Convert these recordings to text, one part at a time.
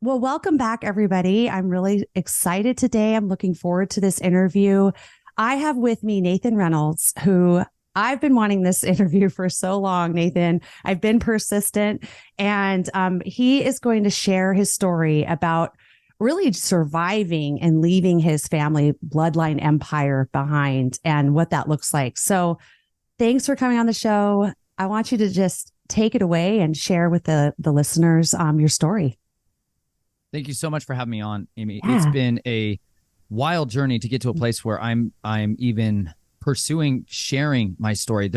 Well, welcome back, everybody. I'm really excited today. I'm looking forward to this interview. I have with me Nathan Reynolds, who I've been wanting this interview for so long, Nathan. I've been persistent, and he is going to share his story about really surviving and leaving his family bloodline empire behind and what that looks like. So thanks for coming on the show. I want you to just take it away and share with the listeners your story. Thank you so much for having me on, Amy. Yeah. It's been a wild journey to get to a place where I'm even pursuing sharing my story.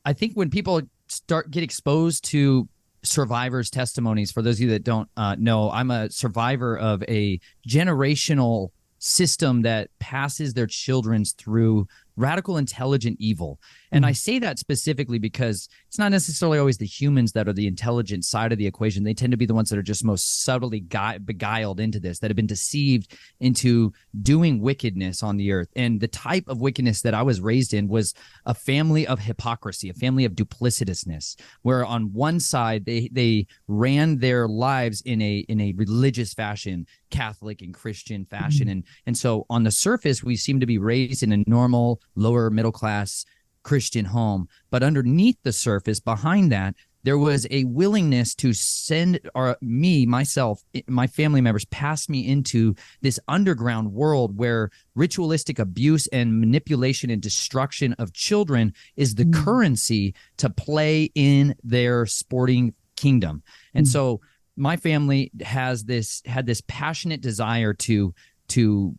I think when people get exposed to survivors' testimonies, for those of you that don't know, I'm a survivor of a generational system that passes their children through radical intelligent evil. And I say that specifically because it's not necessarily always the humans that are the intelligent side of the equation. They tend to be the ones that are just most subtly beguiled into this, that have been deceived into doing wickedness on the earth. And the type of wickedness that I was raised in was a family of hypocrisy, a family of duplicitousness, where on one side they ran their lives in a religious fashion, Catholic and Christian fashion. And so on the surface, we seem to be raised in a normal, lower middle class Christian home. But underneath the surface, behind that, there was a willingness to send myself, my family members, pass me into this underground world where ritualistic abuse and manipulation and destruction of children is the currency to play in their sporting kingdom. And so my family had this passionate desire to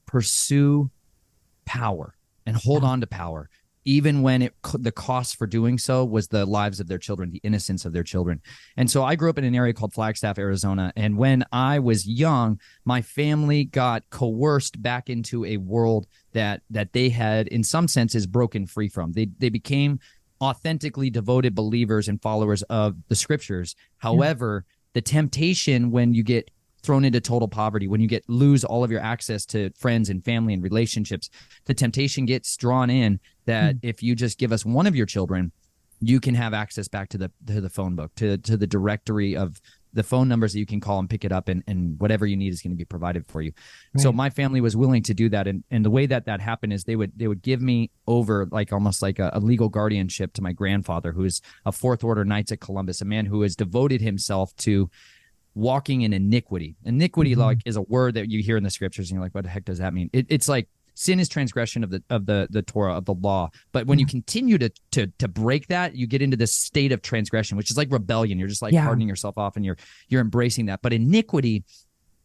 pursue power and hold on to power, even when the cost for doing so was the lives of their children, the innocence of their children. And so I grew up in an area called Flagstaff, Arizona. And when I was young, my family got coerced back into a world that they had, in some senses, broken free from. They became authentically devoted believers and followers of the scriptures. However, the temptation when you get thrown into total poverty, when you lose all of your access to friends and family and relationships, the temptation gets drawn in that if you just give us one of your children, you can have access back to the phone book, to the directory of the phone numbers that you can call and pick it up, and whatever you need is going to be provided for you. Right. So my family was willing to do that. And the way that happened is they would give me over almost like a legal guardianship to my grandfather, who is a Fourth Order Knights of Columbus, a man who has devoted himself to walking in iniquity. Iniquity is a word that you hear in the scriptures and you're like, what the heck does that mean? It's like sin is transgression of the Torah, of the law. But when you continue to break that, you get into this state of transgression, which is like rebellion. You're just hardening yourself off and you're embracing that. But iniquity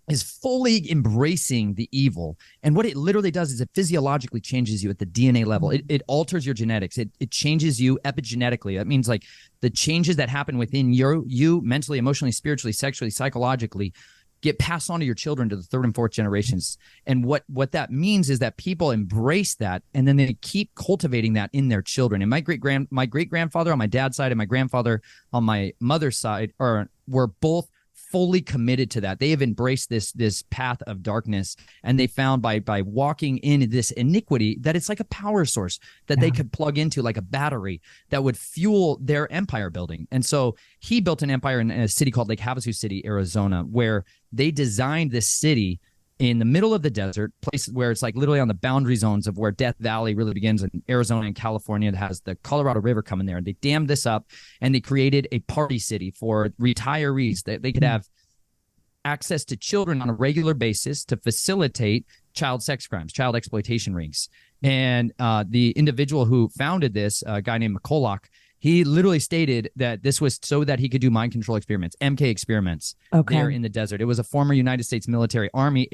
is fully embracing the evil. And what it literally does is it physiologically changes you at the DNA level. It alters your genetics. It changes you epigenetically. That means like the changes that happen within you mentally, emotionally, spiritually, sexually, psychologically get passed on to your children, to the third and fourth generations. And what that means is that people embrace that, and then they keep cultivating that in their children. And my great grandfather on my dad's side and my grandfather on my mother's side were both fully committed to that. They have embraced this path of darkness, and they found by walking in this iniquity that it's like a power source that they could plug into, like a battery that would fuel their empire building. And so he built an empire in a city called Lake Havasu City, Arizona, where they designed this city in the middle of the desert, place where it's like literally on the boundary zones of where Death Valley really begins in Arizona and California. It has the Colorado River coming there. And they dammed this up, and they created a party city for retirees that they could have access to children on a regular basis to facilitate child sex crimes, child exploitation rings. And the individual who founded this, a guy named McCulloch, he literally stated that this was so that he could do mind control experiments, MK experiments, there in the desert. It was a former United States military Army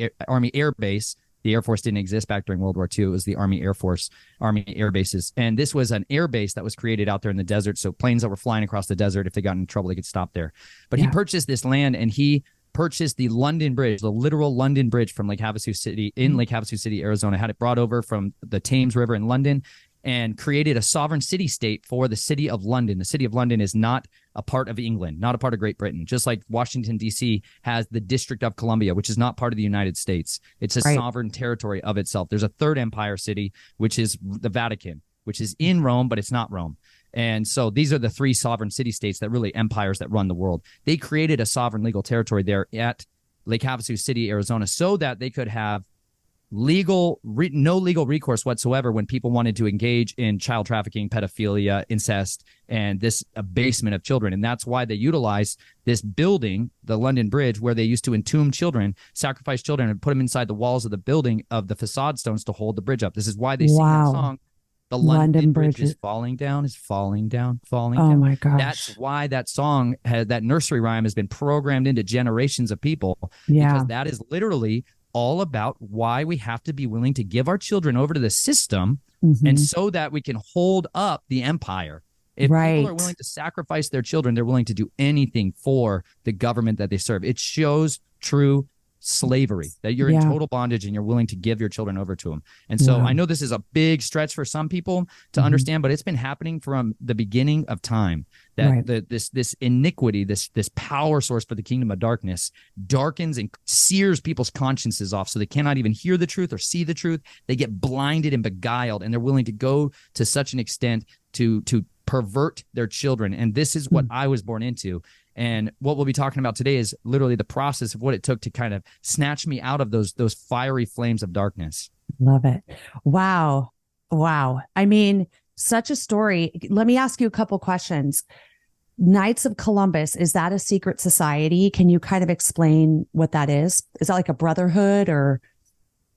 Air Base. The Air Force didn't exist back during World War II. It was the Army Air Force, Army Air Bases. And this was an air base that was created out there in the desert. So planes that were flying across the desert, if they got in trouble, they could stop there. But he purchased this land, and he purchased the London Bridge, the literal London Bridge from Lake Havasu City, in Lake Havasu City, Arizona, had it brought over from the Thames River in London, and created a sovereign city-state for the city of London. The city of London is not a part of England, not a part of Great Britain, just like Washington, D.C. has the District of Columbia, which is not part of the United States. It's a sovereign territory of itself. There's a third empire city, which is the Vatican, which is in Rome, but it's not Rome. And so these are the three sovereign city-states that really empires that run the world. They created a sovereign legal territory there at Lake Havasu City, Arizona, so that they could have no legal recourse whatsoever when people wanted to engage in child trafficking, pedophilia, incest, and this abasement of children. And that's why they utilized this building, the London Bridge, where they used to entomb children, sacrifice children, and put them inside the walls of the building of the facade stones to hold the bridge up. This is why they sing that song. The London Bridge is falling down, falling down. Oh my gosh. That's why that song, that nursery rhyme, has been programmed into generations of people. Yeah. Because that is literally all about why we have to be willing to give our children over to the system, and so that we can hold up the empire. If people are willing to sacrifice their children, they're willing to do anything for the government that they serve. It shows true slavery, that you're in total bondage and you're willing to give your children over to them. And so I know this is a big stretch for some people to understand, but it's been happening from the beginning of time, that this iniquity, this power source for the kingdom of darkness darkens and sears people's consciences off, so they cannot even hear the truth or see the truth. They get blinded and beguiled, and they're willing to go to such an extent to pervert their children. And this is what I was born into. And what we'll be talking about today is literally the process of what it took to kind of snatch me out of those fiery flames of darkness. Love it. Wow. I mean, such a story. Let me ask you a couple questions. Knights of Columbus, is that a secret society? Can you kind of explain what that is? Is that like a brotherhood or?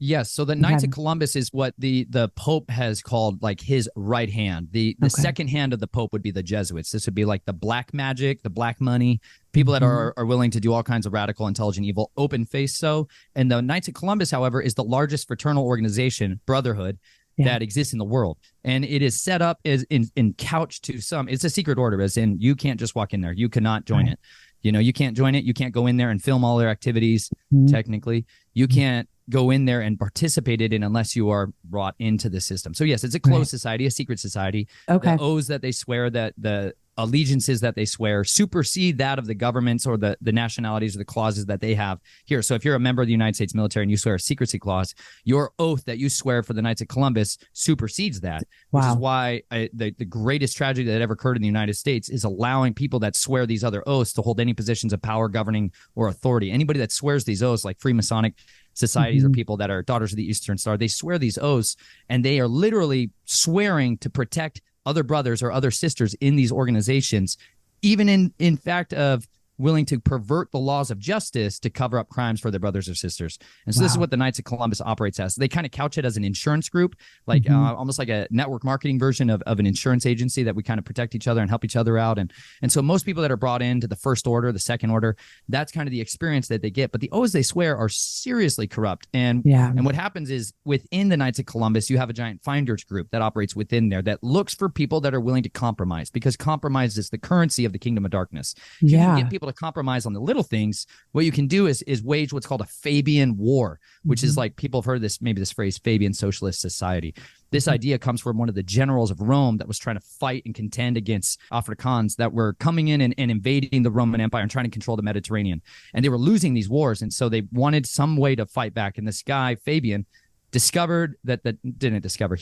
Yes. So the Knights of Columbus is what the Pope has called like his right hand. The second hand of the Pope would be the Jesuits. This would be like the black magic, the black money, people that are willing to do all kinds of radical, intelligent evil, open face. So, and the Knights of Columbus, however, is the largest fraternal organization, brotherhood, that exists in the world. And it is set up as in couch to some, it's a secret order, as in you can't just walk in there. You cannot join it. You know, you can't join it. You can't go in there and film all their activities. Technically, you can't go in there and participate in it unless you are brought into the system. So yes, it's a closed society, a secret society. The oaths that they swear, that the allegiances that they swear supersede that of the governments or the nationalities or the clauses that they have here. So if you're a member of the United States military and you swear a secrecy clause, your oath that you swear for the Knights of Columbus supersedes that, which is why the greatest tragedy that ever occurred in the United States is allowing people that swear these other oaths to hold any positions of power, governing, or authority. Anybody that swears these oaths, like Freemasonic societies or people that are Daughters of the Eastern Star, they swear these oaths, and they are literally swearing to protect other brothers or other sisters in these organizations, even in fact of willing to pervert the laws of justice to cover up crimes for their brothers or sisters. And so this is what the Knights of Columbus operates as. They kind of couch it as an insurance group, like almost like a network marketing version of an insurance agency that we kind of protect each other and help each other out. And so most people that are brought into the first order, the second order, that's kind of the experience that they get. But the oaths they swear are seriously corrupt. And what happens is within the Knights of Columbus, you have a giant finders group that operates within there that looks for people that are willing to compromise, because compromise is the currency of the kingdom of darkness. If you can get people to compromise on the little things, what you can do is wage what's called a Fabian war, which is like, people have heard this, maybe this phrase, Fabian socialist society. This idea comes from one of the generals of Rome that was trying to fight and contend against Africans that were coming in and invading the Roman Empire and trying to control the Mediterranean. And they were losing these wars. And so they wanted some way to fight back. And this guy, Fabian, he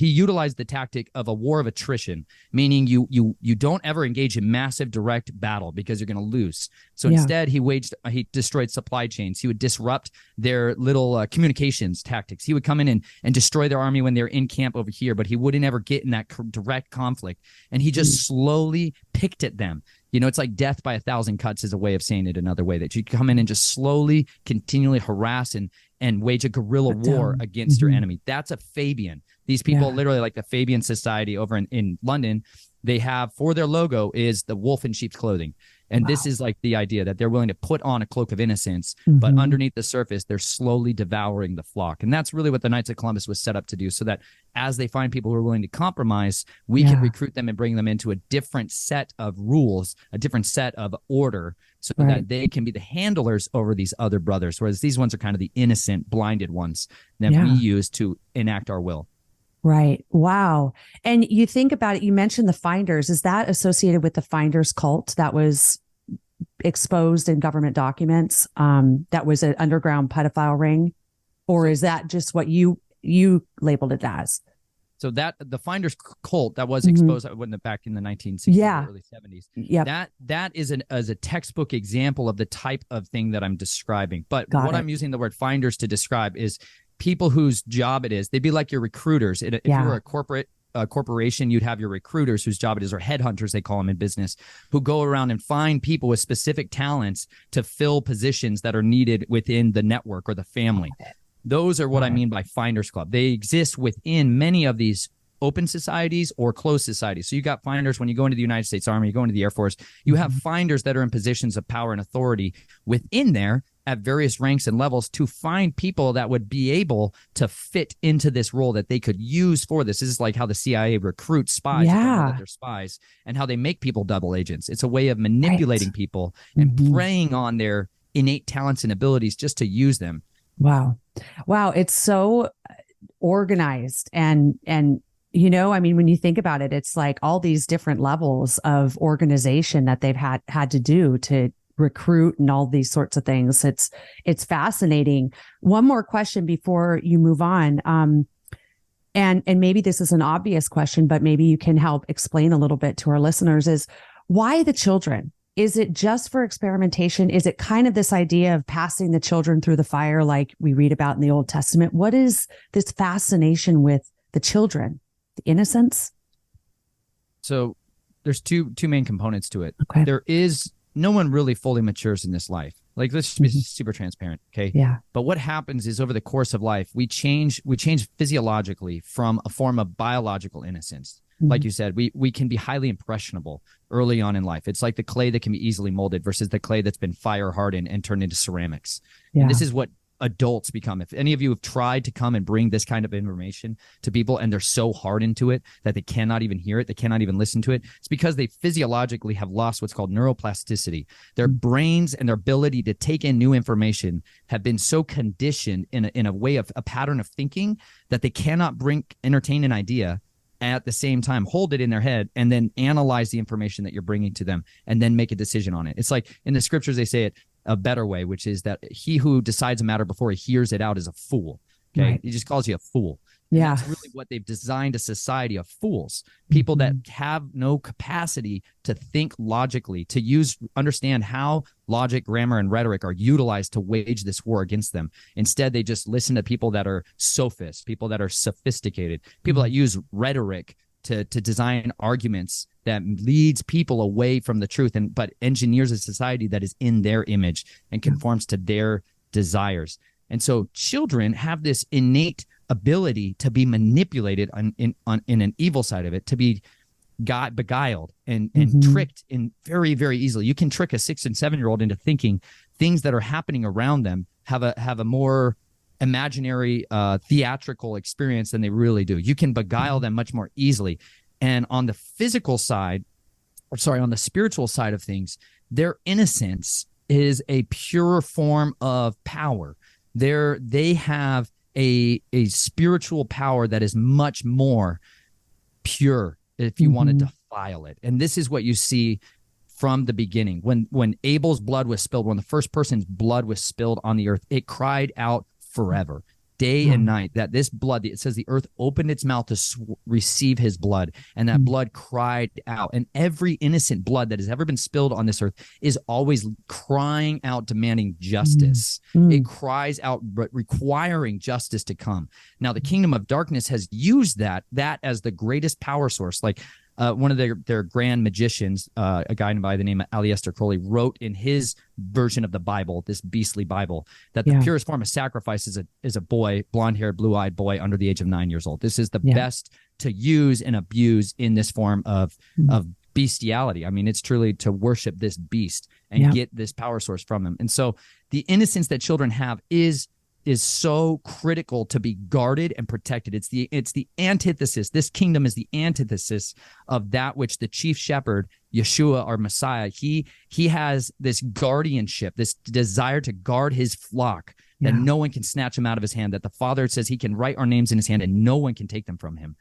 utilized the tactic of a war of attrition, meaning you don't ever engage in massive direct battle because you're going to lose. So instead, he destroyed supply chains. He would disrupt their little communications tactics. He would come in and destroy their army when they're in camp over here, but he wouldn't ever get in that direct conflict. And he just slowly picked at them. You know, it's like death by 1,000 cuts is a way of saying it another way, that you come in and just slowly, continually harass and wage a guerrilla war against your enemy. That's a Fabian. These people, literally like the Fabian Society over in London, they have, for their logo, is the wolf in sheep's clothing. And this is like the idea that they're willing to put on a cloak of innocence, but underneath the surface, they're slowly devouring the flock. And that's really what the Knights of Columbus was set up to do, so that as they find people who are willing to compromise, we can recruit them and bring them into a different set of rules, a different set of order, so that they can be the handlers over these other brothers, whereas these ones are kind of the innocent, blinded ones that we use to enact our will. Right. Wow. And you think about it, you mentioned the Finders. Is that associated with the Finders cult that was exposed in government documents? That was an underground pedophile ring? Or is that just what you labeled it as? So that the Finders cult that was exposed back in the 1960s, early 70s. Yeah. That is as a textbook example of the type of thing that I'm describing. But what I'm using the word finders to describe is people whose job it is. They'd be like your recruiters. If you were a corporation, you'd have your recruiters whose job it is, or headhunters, they call them in business, who go around and find people with specific talents to fill positions that are needed within the network or the family. Those are what I mean by Finders Club. They exist within many of these open societies or closed societies. So you got finders when you go into the United States Army, you go into the Air Force, you have finders that are in positions of power and authority within there at various ranks and levels to find people that would be able to fit into this role that they could use for this. This is like how the CIA recruits spies, that they're spies, and how they make people double agents. It's a way of manipulating people and preying on their innate talents and abilities just to use them. Wow. It's so organized. And, you know, I mean, when you think about it, it's like all these different levels of organization that they've had to do to recruit and all these sorts of things. It's fascinating. One more question before you move on. And maybe this is an obvious question, but maybe you can help explain a little bit to our listeners, is why the children? Is it just for experimentation? Is it kind of this idea of passing the children through the fire like we read about in the Old Testament? What is this fascination with the children, the innocence? So there's two main components to it. Okay. There is no one really fully matures in this life. Like, let's just be super transparent. Okay. Yeah. But what happens is over the course of life, we change physiologically from a form of biological innocence. Like you said, we can be highly impressionable early on in life. It's like the clay that can be easily molded versus the clay that's been fire hardened and turned into ceramics. Yeah. And this is what adults become. If any of you have tried to come and bring this kind of information to people and they're so hardened to it that they cannot even hear it, they cannot even listen to it, it's because they physiologically have lost what's called neuroplasticity. Their brains and their ability to take in new information have been so conditioned in a way of a pattern of thinking that they cannot entertain an idea at the same time, hold it in their head, and then analyze the information that you're bringing to them and then make a decision on it. It's like in the scriptures, they say it a better way, which is that he who decides a matter before he hears it out is a fool. Okay. Right. He just calls you a fool. Yeah. That's really what they've designed, a society of fools, people that have no capacity to think logically, to understand how logic, grammar, and rhetoric are utilized to wage this war against them. Instead, they just listen to people that are sophists, people that are sophisticated, people that use rhetoric to design arguments that leads people away from the truth, but engineers a society that is in their image and conforms to their desires. And so children have this innate ability to be manipulated in an evil side of it, to be beguiled and tricked in very, very easily. You can trick a 6 and 7-year-old into thinking things that are happening around them have a more imaginary, theatrical experience than they really do. You can beguile them much more easily. And on the physical side, on the spiritual side of things, their innocence is a pure form of power. They have a spiritual power that is much more pure, if you want to defile it. And this is what you see from the beginning. When Abel's blood was spilled, when the first person's blood was spilled on the earth, it cried out forever, day and night, that this blood, it says the earth opened its mouth to receive his blood, and that blood cried out. And every innocent blood that has ever been spilled on this earth is always crying out, demanding justice. It cries out, requiring justice to come. Now, the kingdom of darkness has used that as the greatest power source. Like one of their grand magicians, a guy by the name of Aleister Crowley, wrote in his version of the Bible, this beastly Bible, that the purest form of sacrifice is a boy, blonde-haired, blue-eyed boy under the age of 9 years old. This is the best to use and abuse in this form of bestiality. I mean, it's truly to worship this beast and get this power source from him. And so the innocence that children have is so critical to be guarded and protected. It's the antithesis. This kingdom is the antithesis of that which the chief shepherd, Yeshua, our Messiah, he has this guardianship, this desire to guard his flock, that no one can snatch him out of his hand, that the Father says he can write our names in his hand and no one can take them from him.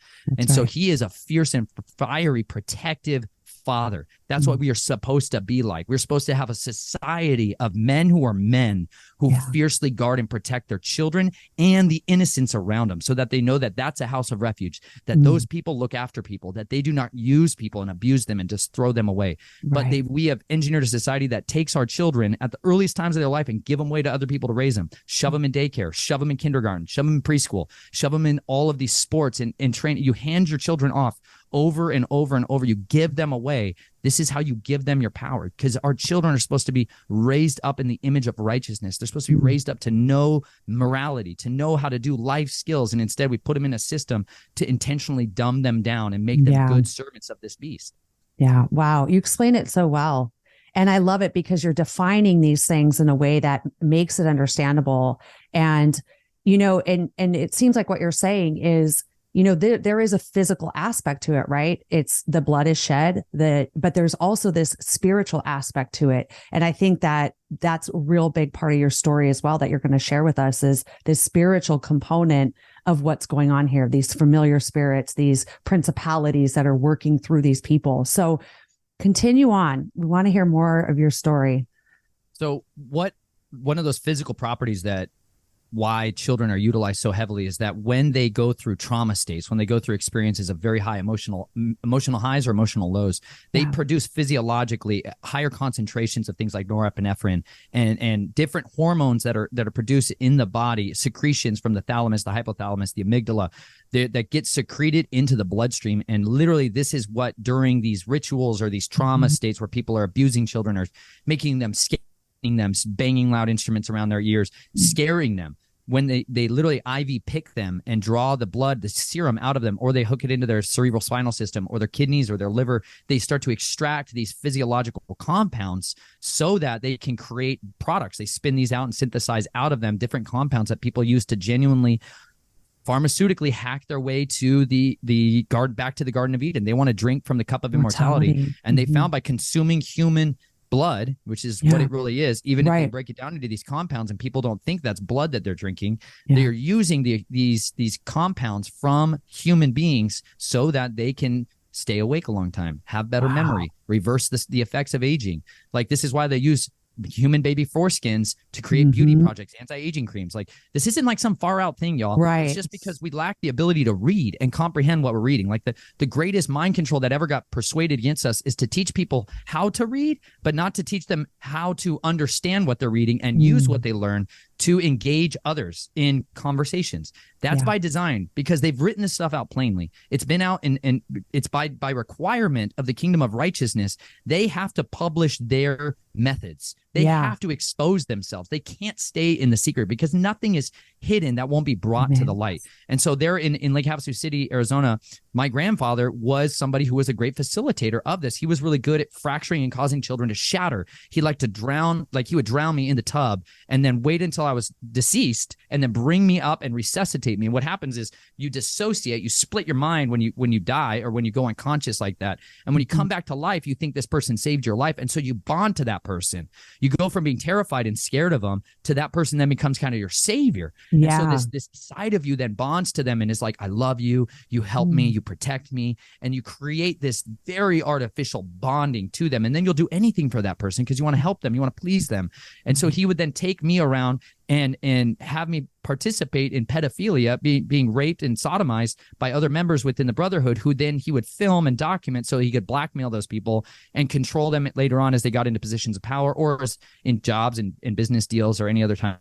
So he is a fierce and fiery, protective father. That's what we are supposed to be like. We're supposed to have a society of men who fiercely guard and protect their children and the innocents around them, so that they know that that's a house of refuge, that those people look after people, that they do not use people and abuse them and just throw them away. But we have engineered a society that takes our children at the earliest times of their life and give them away to other people to raise them, shove them in daycare, shove them in kindergarten, shove them in preschool, shove them in all of these sports and training. You hand your children off over and over and over. You give them away. This is how you give them your power, because our children are supposed to be raised up in the image of righteousness. They're supposed to be raised up to know morality, to know how to do life skills. And instead we put them in a system to intentionally dumb them down and make them good servants of this beast. Yeah. Wow. You explain it so well. And I love it because you're defining these things in a way that makes it understandable. And, and it seems like what you're saying is, there is a physical aspect to it, right? It's the blood is shed, but there's also this spiritual aspect to it. And I think that that's a real big part of your story as well that you're going to share with us, is this spiritual component of what's going on here, these familiar spirits, these principalities that are working through these people. So continue on. We want to hear more of your story. So one of those physical properties that why children are utilized so heavily is that when they go through trauma states, when they go through experiences of very high emotional highs or emotional lows, they produce physiologically higher concentrations of things like norepinephrine and different hormones that are produced in the body, secretions from the thalamus, the hypothalamus, the amygdala, that get secreted into the bloodstream. And literally, this is what during these rituals or these trauma states where people are abusing children or making them them, banging loud instruments around their ears, scaring them. When they literally IV pick them and draw the blood, the serum out of them, or they hook it into their cerebral spinal system or their kidneys or their liver, they start to extract these physiological compounds so that they can create products. They spin these out and synthesize out of them different compounds that people use to genuinely pharmaceutically hack their way to back to the Garden of Eden. They want to drink from the cup of immortality. And they found by consuming human blood, which is what it really is, even if they break it down into these compounds and people don't think that's blood that they're drinking, they are using these compounds from human beings so that they can stay awake a long time, have better memory, reverse the effects of aging. Like, this is why they use human baby foreskins to create beauty projects, anti-aging creams. Like, this isn't like some far out thing, y'all. Right. It's just because we lack the ability to read and comprehend what we're reading. Like, the greatest mind control that ever got persuaded against us is to teach people how to read, but not to teach them how to understand what they're reading and use what they learn to engage others in conversations. That's by design, because they've written this stuff out plainly. It's been out, and it's by requirement of the kingdom of righteousness. They have to publish their methods. They have to expose themselves. They can't stay in the secret, because nothing is hidden that won't be brought to the light. And so there in Lake Havasu City, Arizona, my grandfather was somebody who was a great facilitator of this. He was really good at fracturing and causing children to shatter. He liked to drown, like he would drown me in the tub and then wait until I was deceased and then bring me up and resuscitate me. And what happens is you dissociate, you split your mind when you die or when you go unconscious like that. And when you come back to life, you think this person saved your life. And so you bond to that person. You go from being terrified and scared of them to that person then becomes kind of your savior. Yeah. And so this side of you then bonds to them and is like, I love you. You help me. You protect me. And you create this very artificial bonding to them. And then you'll do anything for that person because you want to help them. You want to please them. And so he would then take me around and have me participate in pedophilia, being raped and sodomized by other members within the brotherhood, who then he would film and document so he could blackmail those people and control them later on as they got into positions of power or as in jobs and business deals or any other time.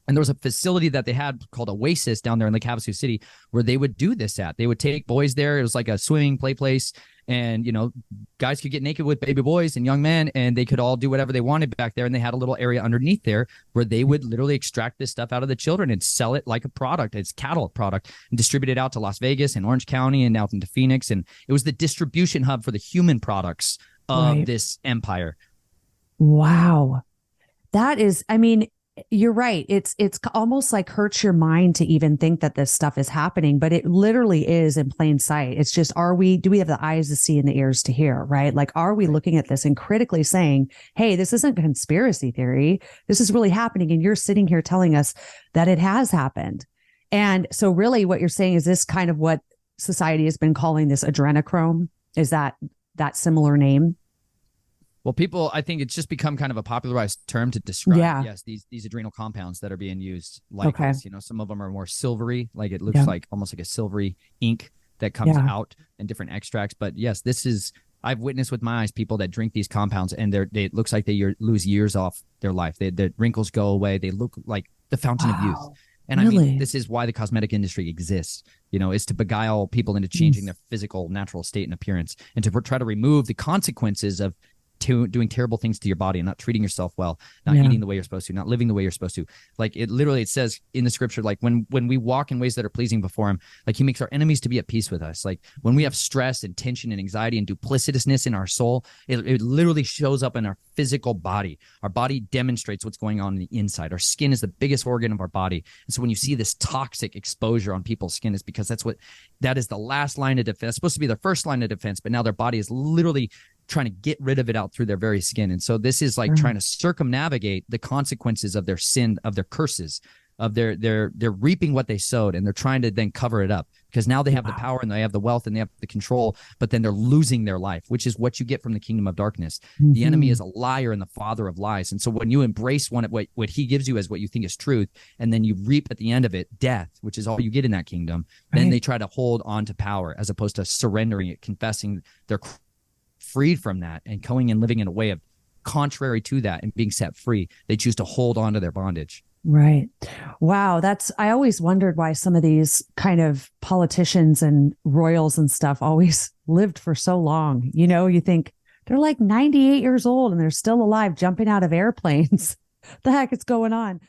And there was a facility that they had called Oasis down there in Lake Havasu City where they would do this at. They would take boys there. It was like a swimming play place. And, guys could get naked with baby boys and young men, and they could all do whatever they wanted back there. And they had a little area underneath there where they would literally extract this stuff out of the children and sell it like a product. It's cattle product, and distribute it out to Las Vegas and Orange County and out into Phoenix. And it was the distribution hub for the human products of this empire. Wow. That is, you're right. It's almost like hurts your mind to even think that this stuff is happening, but it literally is in plain sight. It's just, do we have the eyes to see and the ears to hear, right? Like, are we looking at this and critically saying, hey, this isn't conspiracy theory. This is really happening. And you're sitting here telling us that it has happened. And so really what you're saying is this kind of what society has been calling this adrenochrome. Is that that similar name? Well, people, I think it's just become kind of a popularized term to describe, Yeah. yes, these adrenal compounds that are being used like this. Some of them are more silvery, like it looks Yeah. like almost like a silvery ink that comes Yeah. out in different extracts. But yes, I've witnessed with my eyes people that drink these compounds and it looks like they lose years off their life. The wrinkles go away. They look like the fountain of youth. And I mean, this is why the cosmetic industry exists, is to beguile people into changing their physical, natural state and appearance, and to try to remove the consequences of doing terrible things to your body and not treating yourself well, not eating the way you're supposed to, not living the way you're supposed to. Like it says in the scripture, like when we walk in ways that are pleasing before him, like he makes our enemies to be at peace with us. Like when we have stress and tension and anxiety and duplicitousness in our soul, it literally shows up in our physical body. Our body demonstrates what's going on the inside. Our skin is the biggest organ of our body. And so when you see this toxic exposure on people's skin, it's because that is the last line of defense. It's supposed to be their first line of defense, but now their body is literally trying to get rid of it out through their very skin. And so this is like trying to circumnavigate the consequences of their sin, of their curses, of they're reaping what they sowed, and they're trying to then cover it up because now they have the power and they have the wealth and they have the control, but then they're losing their life, which is what you get from the kingdom of darkness. The enemy is a liar and the father of lies. And so when you embrace what he gives you as what you think is truth, and then you reap at the end of it death, which is all you get in that kingdom, then they try to hold on to power as opposed to surrendering it, confessing their freed from that and going and living in a way of contrary to that and being set free. They choose to hold on to their bondage. Right. Wow. I always wondered why some of these kind of politicians and royals and stuff always lived for so long. You think they're like 98 years old and they're still alive, jumping out of airplanes. The heck is going on?